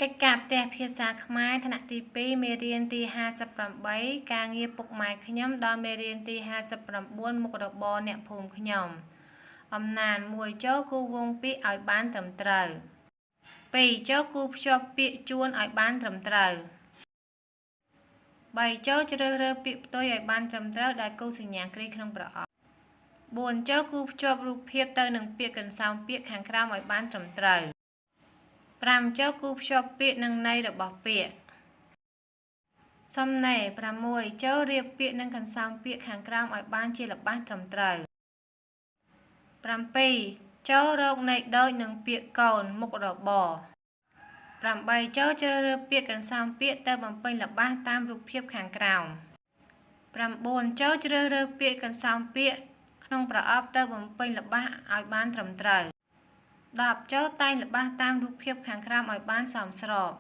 កិច្ចការផ្ទះភាសាខ្មែរថ្នាក់ទី2មេរៀនទី58ការងារពុកម៉ែខ្ញុំដល់មេរៀនទី59មុខរបរអ្នកភូមិខ្ញុំអំណាន1ចូលគូវងពាក្យឲ្យបានត្រឹមត្រូវ2ចូលគូភ្ជាប់ពាក្យជួនឲ្យបានត្រឹមត្រូវ3ចូលជ្រើសរើសពាក្យផ្ទុយឲ្យបានត្រឹមត្រូវដោយគូសញ្ញាគ្រាក្នុងប្រអប់4ចូលគូភ្ជាប់រូបភាពទៅនឹងពាក្យកន្សោមពាក្យខាងក្រោមឲ្យបានត្រឹមត្រូវ5ចូលគូភ្ជាប់ពាក្យនិងន័យរបស់ពាក្យសំណេរ6ចូលរៀបពាក្យនិងកន្សោមពាក្យខាងក្រោមឲ្យបានជាល្បះត្រឹមត្រូវ7ចូលរកន័យដូចនឹងពាក្យកូនមុខរបរ8ចូលជ្រើសរើសពាក្យកន្សោមពាក្យទៅបំពេញល្បះតាមរូបភាពខាងក្រោម9ចូលជ្រើសរើសពាក្យកន្សោមពាក្យក្នុងប្រអប់ទៅបំពេញល្បះឲ្យបានត្រឹមត្រូវ10ចូលតែងល្បះតាមរូបភាពខាងក្រោមឲ្យបានសមស្រប